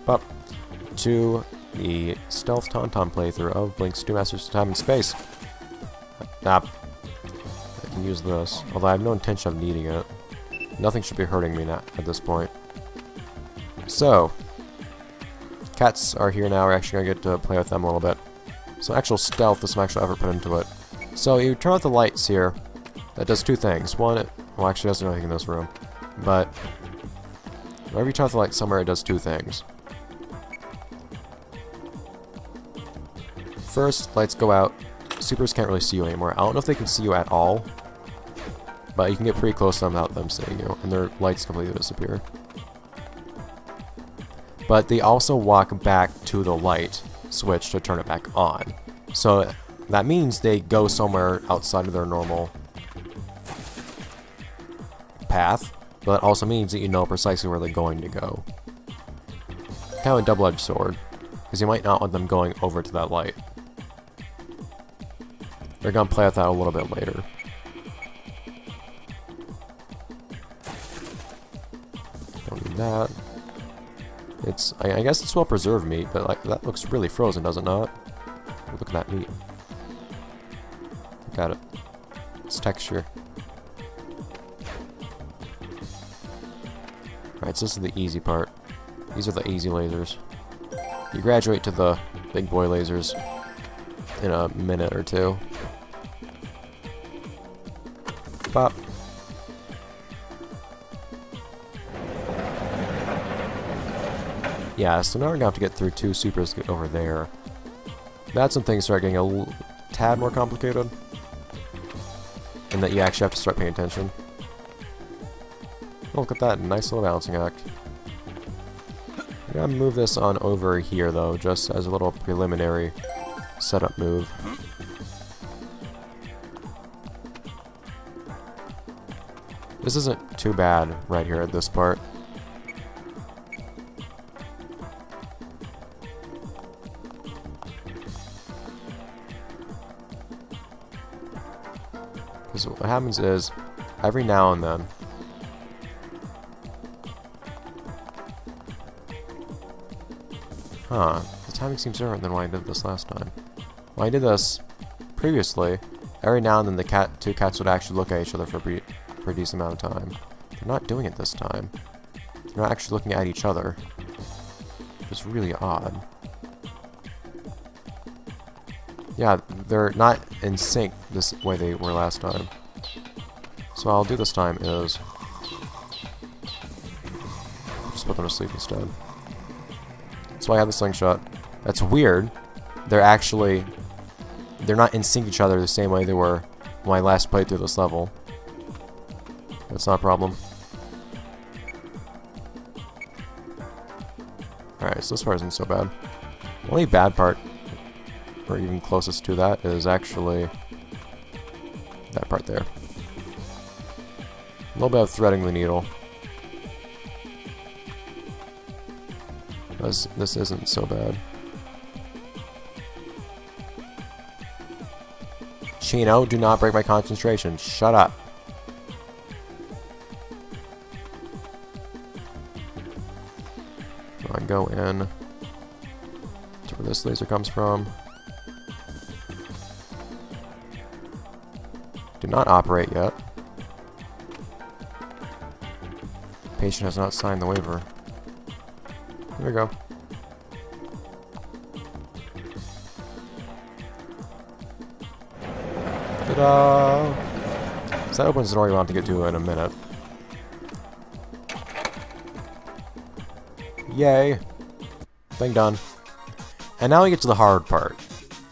up to the Stealth Tauntaun playthrough of BLiNX 2 Masters of Time and Space. I can use this, although I have no intention of needing it. Nothing should be hurting me now at this point. So, cats are here now. We're actually going to get to play with them a little bit. Some actual stealth with some actual effort put into it. So you turn off the lights here. That does two things. One, well, actually doesn't do anything in this room. But whenever you turn off the light somewhere, it does two things. First, lights go out. Supers can't really see you anymore. I don't know if they can see you at all, but you can get pretty close to them without them seeing you, and their lights completely disappear. But they also walk back to the light switch to turn it back on. So that means they go somewhere outside of their normal path, but it also means that you know precisely where they're going to go. Kind of a double-edged sword, because you might not want them going over to that light. We're going to play with that a little bit later. Don't need that. It's, I guess it's well-preserved meat, but like that looks really frozen, does it not? Look at that meat. Got it. It's texture. Alright, so this is the easy part. These are the easy lasers. You graduate to the big boy lasers in a minute or two. Pop. Yeah, so now we're gonna have to get through two supers to get over there. That's when things start getting a tad more complicated. And that you actually have to start paying attention. Oh, look at that, nice little balancing act. I'm gonna move this on over here though, just as a little preliminary setup move. This isn't too bad right here at this part. Because what happens is, every now and then, the timing seems different than when I did this last time. When I did this previously, every now and then the two cats would actually look at each other for a decent amount of time. They're not doing it this time. They're not actually looking at each other. It's really odd. Yeah, they're not in sync this way they were last time. So what I'll do this time is just put them to sleep instead. So I have the slingshot. That's weird. They're not in sync each other the same way they were when I last played through this level. That's not a problem. Alright, so this part isn't so bad. The only bad part, or even closest to that, is actually that part there. A little bit of threading the needle. This isn't so bad. Chino, do not break my concentration. Shut up. So I go in to where this laser comes from. Do not operate yet. Patient has not signed the waiver. There we go. Ta-da! So that opens the door you want to get to in a minute. Yay! Thing done. And now we get to the hard part.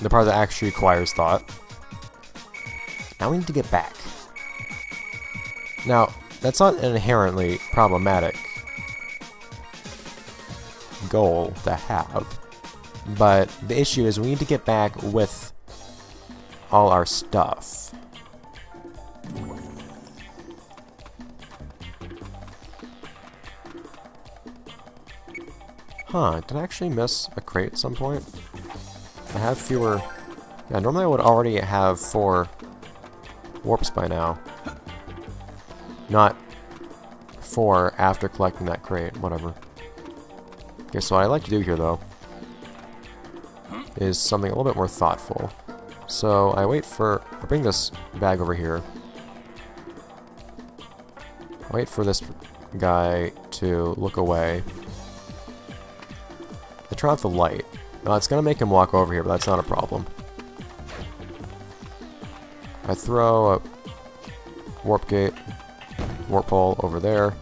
The part that actually requires thought. Now we need to get back. Now, that's not an inherently problematic goal to have. But the issue is we need to get back with all our stuff. Huh, did I actually miss a crate at some point? I have fewer... Yeah, normally I would already have 4 warps by now. Not 4 after collecting that crate, whatever. Okay, so what I like to do here, though, is something a little bit more thoughtful. So I bring this bag over here. I wait for this guy to look away. I turn off the light. Now it's gonna make him walk over here, but that's not a problem. I throw a warp gate, warp pole over there.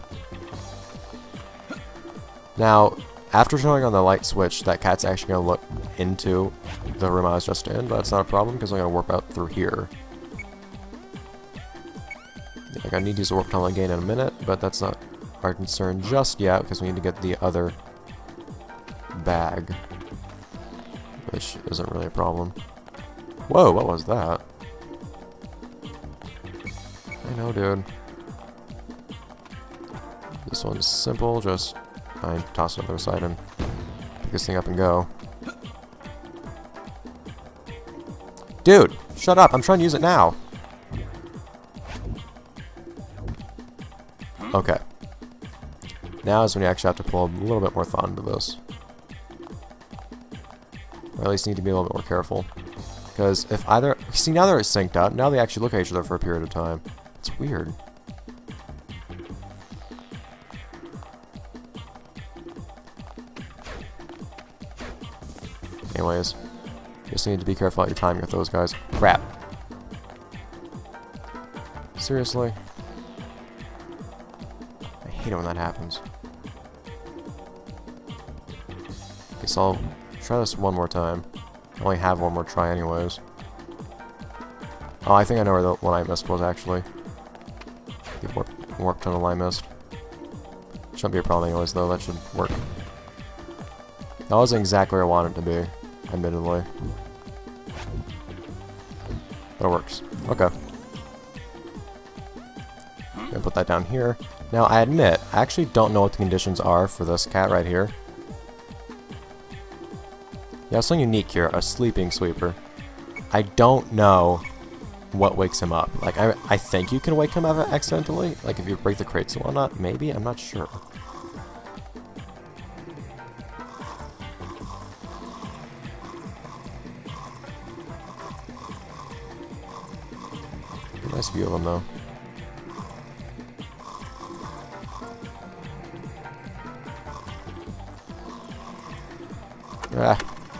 Now, after turning on the light switch, that cat's actually gonna look into the room I was just in, but that's not a problem because I'm gonna warp out through here. Like, I need to use the warp tunnel again in a minute, but that's not our concern just yet because we need to get the other bag, which isn't really a problem. Whoa, what was that? I know, dude. This one's simple, just I toss it on the other side and pick this thing up and go. Dude, shut up, I'm trying to use it now. Okay. Now is when you actually have to pull a little bit more thought into this. Or at least need to be a little bit more careful. Because if either... See, now they're synced up. Now they actually look at each other for a period of time. It's weird. Anyways. Just need to be careful about your timing with those guys. Crap. Seriously? I hate it when that happens. Okay, so I'll try this one more time. I only have one more try anyways. Oh, I think I know where the one I missed was actually. The warp tunnel I missed. Shouldn't be a problem anyways though, that should work. That wasn't exactly where I wanted it to be, admittedly. But it works. Okay. Gonna put that down here. Now, I admit, I actually don't know what the conditions are for this cat right here. Yeah, something unique here, a sleeping sweeper. I don't know what wakes him up. Like, I think you can wake him up accidentally. Like, if you break the crates and whatnot, maybe? I'm not sure. Nice view of him, though.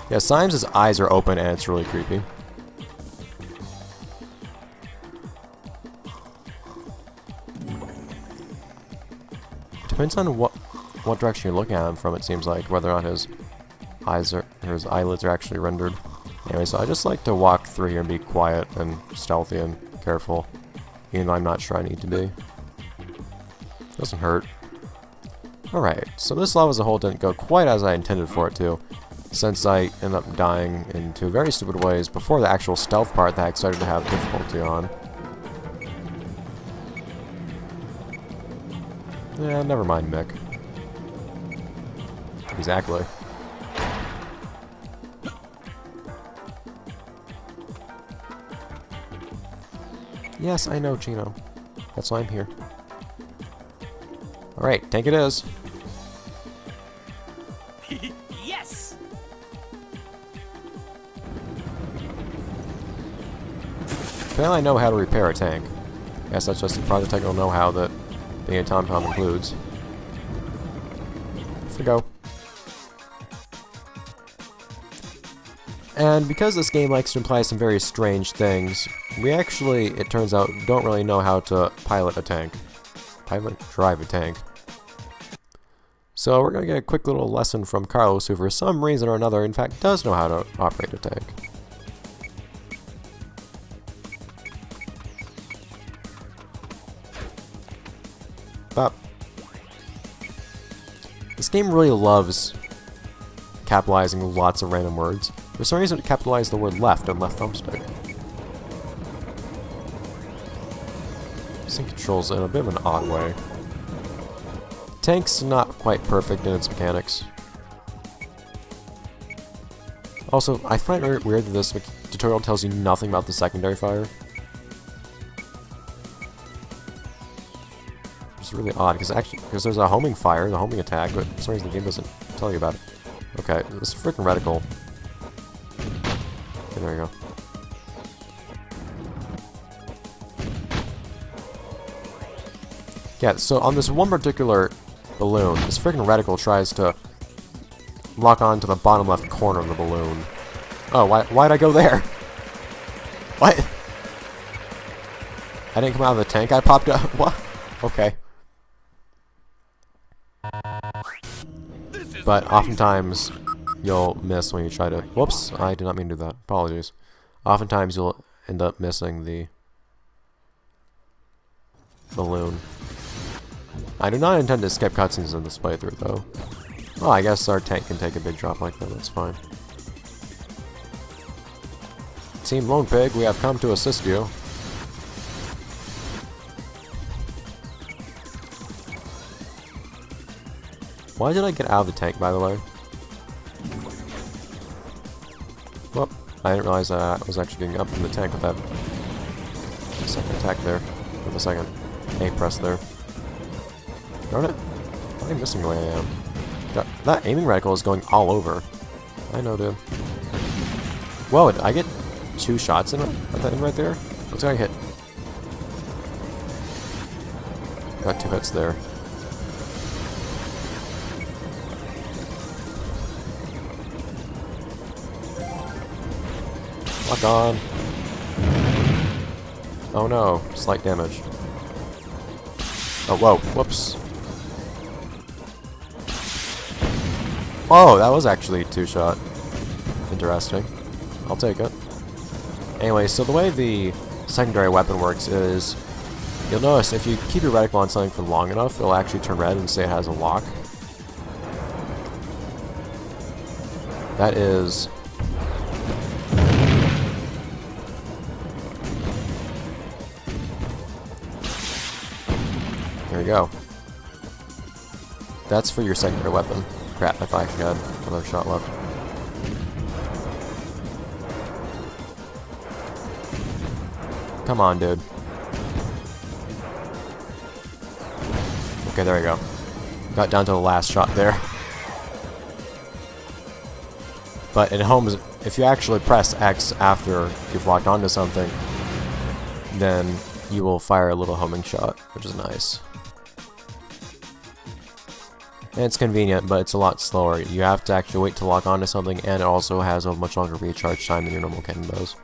Yeah, Symes' eyes are open and it's really creepy. Depends on what direction you're looking at him from, it seems like, whether or not his eyes or his eyelids are actually rendered. Anyway, so I just like to walk through here and be quiet and stealthy and careful, even though I'm not sure I need to be. Doesn't hurt. Alright, so this level as a whole didn't go quite as I intended for it to, since I ended up dying in two very stupid ways before the actual stealth part that I started to have difficulty on. Yeah, never mind, Mick. Exactly. Yes, I know, Chino. That's why I'm here. Alright, tank it is. Yes! Apparently I know how to repair a tank. Guess that's just part of the technical know-how that being a Tom-Tom includes. Off we go. And because this game likes to imply some very strange things, we actually, it turns out, don't really know how to pilot a tank. Drive a tank. So we're going to get a quick little lesson from Carlos, who for some reason or another, in fact, does know how to operate a tank. But this game really loves capitalizing lots of random words. For some reason it capitalized the word left on left thumbstick. Sync controls in a bit of an odd way. Tank's not quite perfect in its mechanics. Also, I find it weird that this tutorial tells you nothing about the secondary fire. It's really odd, because there's a homing fire, the homing attack, but for some reason the game doesn't tell you about it. Okay, this freaking reticle. Okay, there you go. Yeah, so on this one particular balloon, this freaking reticle tries to lock on to the bottom left corner of the balloon. Oh, why'd I go there? What? I didn't come out of the tank, I popped up. What? Okay. But oftentimes, you'll miss when you try to... Whoops, I did not mean to do that. Apologies. Oftentimes, you'll end up missing the balloon. I do not intend to skip cutscenes in this playthrough, though. Well, I guess our tank can take a big drop like that, that's fine. Team Lone Pig, we have come to assist you. Why did I get out of the tank, by the way? Well, I didn't realize I was actually getting up in the tank with that second attack there. With a second A press there. Darn it. Why am I missing the way I am? That aiming reticle is going all over. I know, dude. Whoa, did I get 2 shots in it at the end right there? What's gonna hit? Got 2 hits there. Lock on. Oh no, slight damage. Oh, whoa, whoops. Whoa, that was actually 2-shot. Interesting. I'll take it. Anyway, so the way the secondary weapon works is, you'll notice if you keep your reticle on something for long enough, it'll actually turn red and say it has a lock. That is... There you go. That's for your secondary weapon. Crap, if I actually had another shot left. Come on, dude. Okay, there we go. Got down to the last shot there. But in homes, if you actually press X after you've locked onto something, then you will fire a little homing shot, which is nice. And it's convenient, but it's a lot slower. You have to actually wait to lock onto something, and it also has a much longer recharge time than your normal cannon does.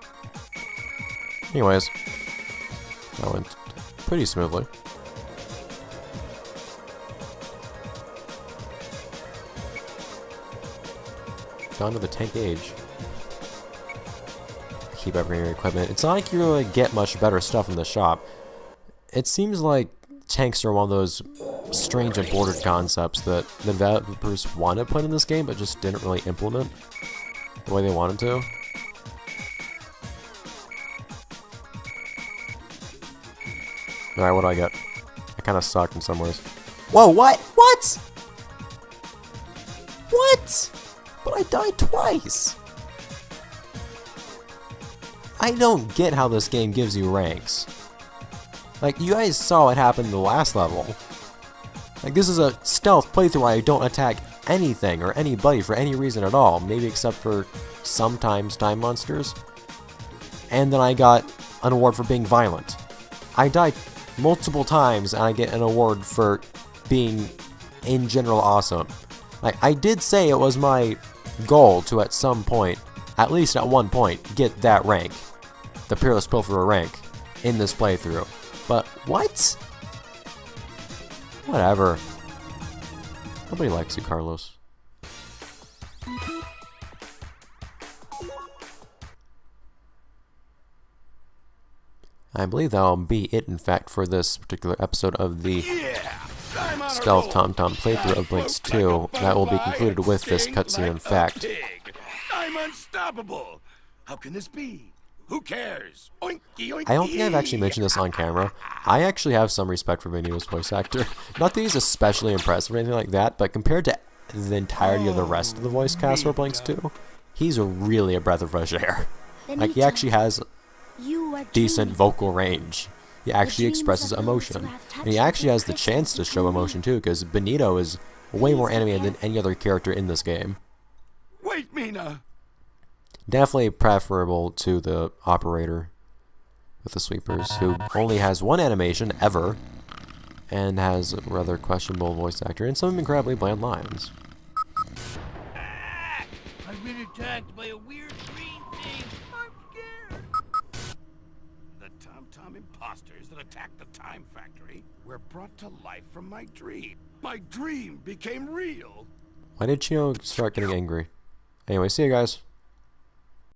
Anyways, that went pretty smoothly. Down to the tank age. Keep upgrading your equipment. It's not like you really get much better stuff in the shop. It seems like tanks are one of those strange and bordered concepts that the developers wanted to put in this game, but just didn't really implement the way they wanted to. Alright, what do I get? I kind of suck in some ways. Whoa, what? What? What? But I died twice! I don't get how this game gives you ranks. Like, you guys saw what happened in the last level. Like, this is a stealth playthrough where I don't attack anything or anybody for any reason at all, maybe except for sometimes time monsters. And then I got an award for being violent. I died multiple times and I get an award for being, in general, awesome. Like, I did say it was my goal to, at some point, at least at one point, get that rank. The Peerless Pilferer rank in this playthrough. But, what? Whatever. Nobody likes you, Carlos. I believe that'll be it, in fact, for this particular episode of the Stealth TomTom playthrough of BLiNX 2. That will be concluded with this cutscene, in fact. I'm unstoppable. How can this be? Who cares? Oinky, oinky. I don't think I've actually mentioned this on camera. I actually have some respect for Vinny's voice actor. Not that he's especially impressive or anything like that, but compared to the entirety of the rest of the voice cast for BLiNX 2, he's really a breath of fresh air. Like, he actually has decent vocal range. He actually expresses emotion. And he actually has the chance to show emotion too, because Benito is way more animated than any other character in this game. Wait, Mina. Definitely preferable to the operator with the sweepers, who only has one animation ever, and has a rather questionable voice actor and some incredibly bland lines. I've been attacked by a weird green thing. I'm scared. The Tom-Tom imposters that attacked the Time Factory were brought to life from my dream. My dream became real. Why did Chino start getting angry? Anyway, see you guys.